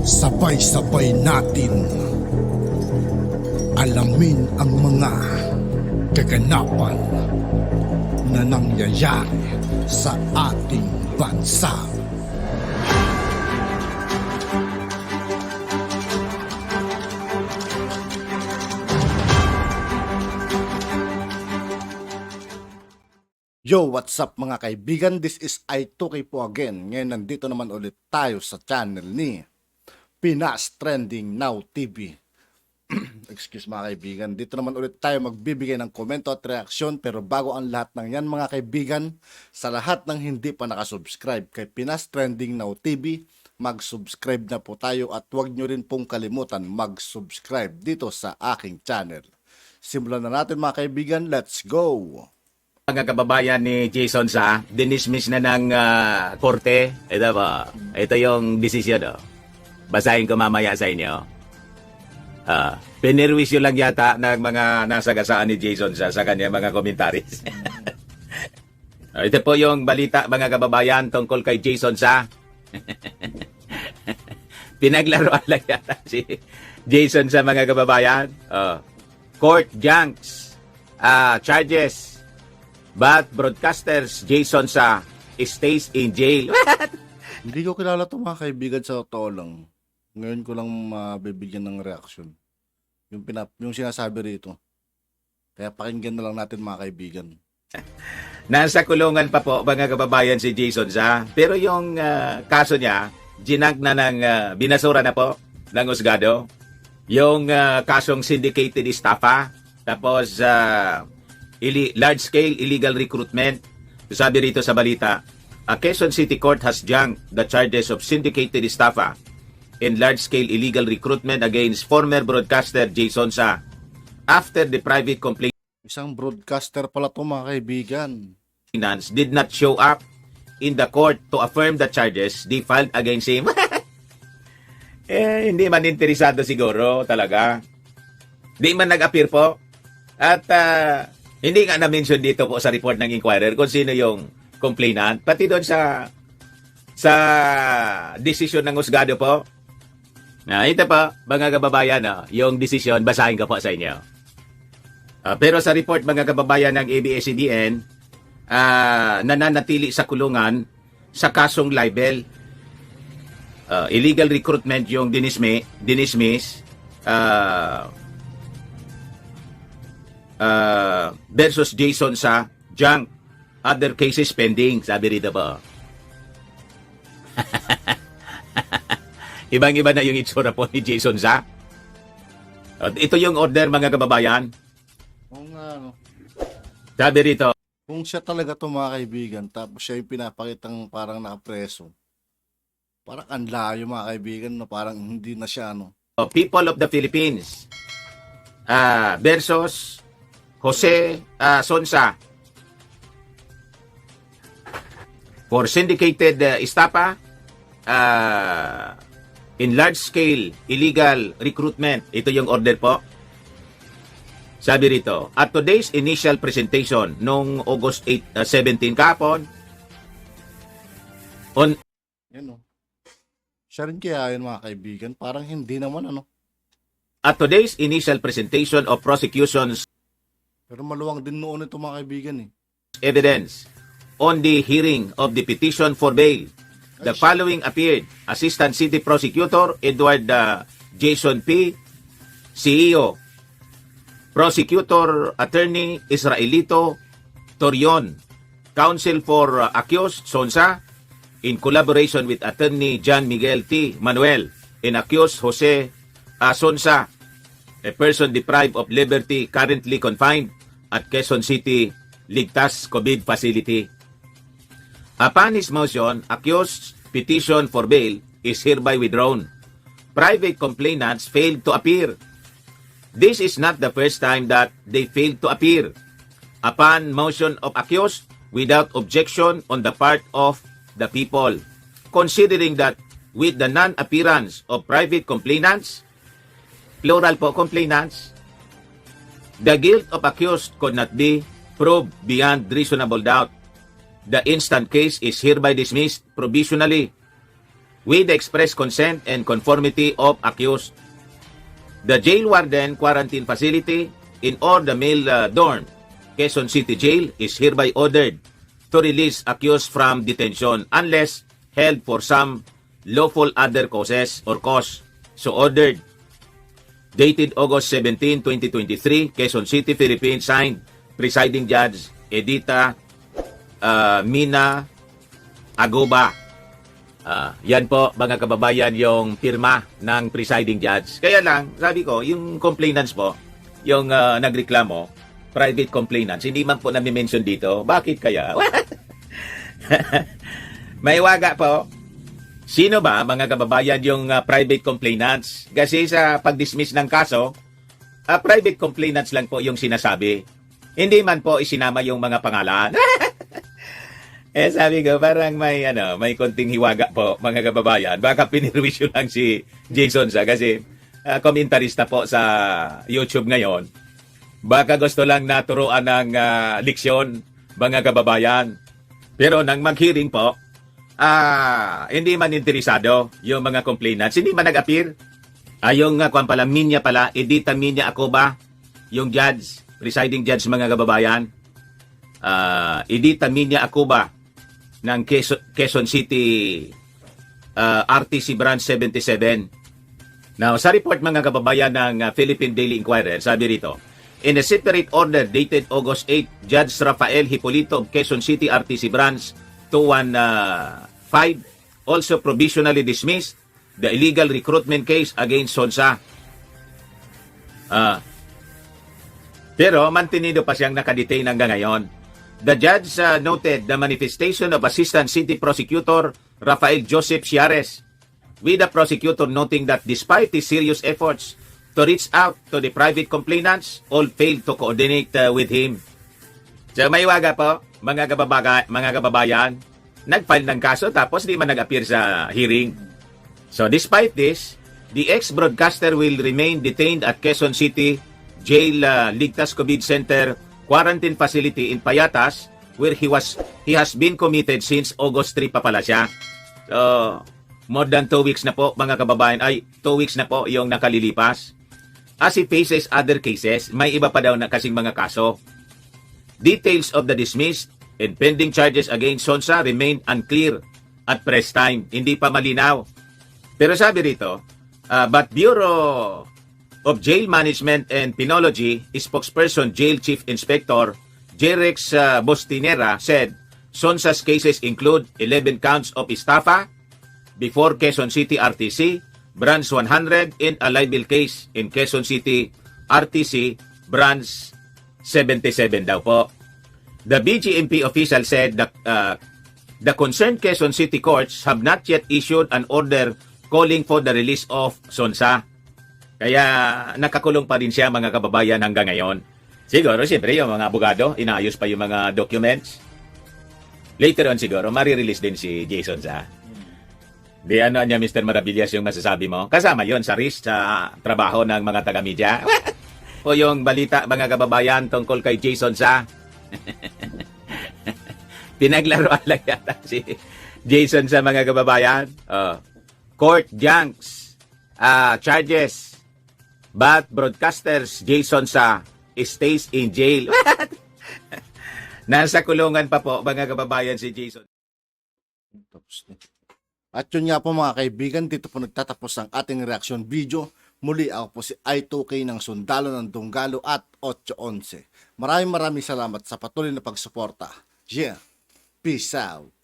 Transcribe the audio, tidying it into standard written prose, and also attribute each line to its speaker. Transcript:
Speaker 1: Sabay-sabay natin alamin ang mga kaganapan na nangyayari sa ating bansa. Yo, what's up mga kaibigan? This is I2K po again. Ngayon nandito naman ulit tayo sa channel ni Pinas Trending Now TV. Excuse mga kaibigan. Dito naman ulit tayo magbibigay ng komento at reaksyon. Pero bago ang lahat ng yan mga kaibigan, sa lahat ng hindi pa nakasubscribe kay Pinas Trending Now TV, mag-subscribe na po tayo at huwag nyo rin pong kalimutan mag-subscribe dito sa aking channel. Simulan na natin mga kaibigan. Let's go!
Speaker 2: Mga kababayan ni Jason Sa, dinismiss na ng korte. Ito po, ito yung desisyon. Oh. Basahin ko mamaya sa inyo. Pinirwisyo lang yata ng mga nasagasaan ni Jason Sa kanya mga komentaris. Ito po yung balita mga kababayan tungkol kay Jason Sa. Pinaglaruan lang yata si Jason Sa mga kababayan. Court junks charges. But broadcasters Jason Sa stays in jail.
Speaker 1: Hindi ko kilala ito mga kaibigan sa totoo lang. Ngayon ko lang mabibigyan ng reaksyon. Yung sinasabi rito. Kaya pakinggan na lang natin mga kaibigan.
Speaker 2: Nasa kulungan pa po mga kababayan si Jason Sa. Pero yung kaso niya, ginag na ng binasura na po ng husgado. Yung kasong syndicated estafa. Tapos large-scale illegal recruitment. Sabi rito sa balita, a Quezon City Court has junked the charges of syndicated estafa and large-scale illegal recruitment against former broadcaster Jason Sa after the private complainants
Speaker 1: Isang broadcaster pala ito mga kaibigan.
Speaker 2: did not show up in the court to affirm the charges they filed against him. Hindi man interesado siguro talaga. Di man nag-appear po. At hindi nga na-mention dito po sa report ng inquirer kung sino yung complainant. Pati doon sa desisyon ng husgado po. Ito po, mga kababayan, yung desisyon, basahin ko po sa inyo. Pero sa report, mga kababayan ng ABS-CBN, nananatili sa kulungan sa kasong libel. Illegal recruitment yung dinismiss. Versus Jason Sa junk, other cases pending, sabi rito po. Ibang-iba na yung itsura po ni Jason Sa. Ito yung order mga kababayan.
Speaker 1: Kung ano,
Speaker 2: Sabi rito,
Speaker 1: kung siya talaga ito mga kaibigan, tapos siya yung pinapakitang parang nakapreso. Parang ang layo mga kaibigan, no? Parang hindi na siya ano.
Speaker 2: People of the Philippines versus Jose Sonsa for syndicated estafa in large-scale illegal recruitment. Ito yung order po. Sabi rito, at today's initial presentation noong August 17 kahapon on
Speaker 1: Yan o. Siya rin kaya yun mga kaibigan, parang hindi naman ano.
Speaker 2: at today's initial presentation of prosecution's
Speaker 1: Pero maluwang din noon ito mga kaibigan eh.
Speaker 2: evidence on the hearing of the petition for bail. The following appeared: Assistant City Prosecutor Edward Jason P. CEO, Prosecutor Attorney Israelito Torion, Counsel for accused Sonsa, in collaboration with Attorney John Miguel T. Manuel, and accused Jose Sonsa, a person deprived of liberty currently confined at Quezon City Ligtas COVID Facility. Upon his motion, accused petition for bail is hereby withdrawn. Private complainants failed to appear. This is not the first time that they failed to appear. Upon motion of accused, without objection on the part of the people, considering that with the non-appearance of private complainants, plural po complainants, the guilt of accused could not be proved beyond reasonable doubt. The instant case is hereby dismissed provisionally. with the express consent and conformity of accused. The jail warden quarantine facility in or the male dorm, Quezon City Jail, is hereby ordered to release accused from detention unless held for some lawful other causes or cause. So ordered. Dated August 17, 2023, Quezon City, Philippines, signed, Presiding Judge Edita Mina Agoba. Yan po, mga kababayan, yung pirma ng Presiding Judge. Kaya lang, sabi ko, yung complainants po, yung nagreklamo, private complainants, hindi man po nami-mention dito. Bakit kaya? May waga po. Sino ba, mga kababayan, yung private complainants? Kasi sa pag-dismiss ng kaso, private complainants lang po yung sinasabi. Hindi man po isinama yung mga pangalan. Sabi ko, parang may konting hiwaga po, mga kababayan. Baka pinirwisyo lang si Jason sa kasi komentarista po sa YouTube ngayon. Baka gusto lang naturuan ng leksyon, mga kababayan. Pero nang mag-hearing po, hindi man interesado yung mga complainants, hindi man nag-appear. Yung Minya pala, Edita Minya Agoba, yung judge, presiding judge, mga kababayan. Edita Minya Agoba ng Quezon City RTC Branch 77. Now, sa report, mga kababayan, ng Philippine Daily Inquirer, sabi rito, in a separate order dated August 8, Judge Rafael Hipolito of Quezon City RTC Branch 215 also provisionally dismissed the illegal recruitment case against Sonsa. Pero mantenido pa siyang nakadetain hanggang ngayon. The judge noted the manifestation of Assistant City Prosecutor Rafael Joseph Ciares, with the prosecutor noting that despite his serious efforts to reach out to the private complainants, all failed to coordinate with him. So may waga po, mga kababayan, nag-file ng kaso tapos di man nag-appear sa hearing. So despite this, the ex-broadcaster will remain detained at Quezon City Jail Ligtas COVID Center quarantine facility in Payatas, where he has been committed since August 3 pa pala siya. So more than 2 weeks na po, mga kababayan, 2 weeks na po yung nakalilipas. As he faces other cases, may iba pa daw na kasing mga kaso. Details of the dismissed and pending charges against Sonsa remain unclear at press time. Hindi pa malinaw. Pero sabi rito, but Bureau of Jail Management and Penology spokesperson Jail Chief Inspector Jerex Bostinera said Sonsa's cases include 11 counts of estafa before Quezon City RTC, Branch 100, and a libel case in Quezon City RTC, Branch 77 daw po. The BGMP official said that the concerned Quezon City courts have not yet issued an order calling for the release of Sonsa. Kaya nakakulong pa rin siya, mga kababayan, hanggang ngayon. Siguro, siyempre, yung mga abogado, inaayos pa yung mga documents. Later on siguro, marirelease din si Jason sa. Di ano niya, Mr. Maravillas, yung masasabi mo? Kasama yon sa risk sa trabaho ng mga taga-media. O yung balita, mga kababayan, tungkol kay Jason sa. Pinaglaruan lang yata si Jason sa, mga kababayan. Court junks, charges, but broadcasters Jason sa stays in jail. Nasa kulungan pa po, mga kababayan, si Jason.
Speaker 1: At yun nga po, mga kaibigan, dito po nagtatapos ang ating reaction video. Muli ako po si I2K ng Sundalo ng Dunggalo at 811. Maraming salamat sa patuloy na pagsuporta. Yeah, peace out.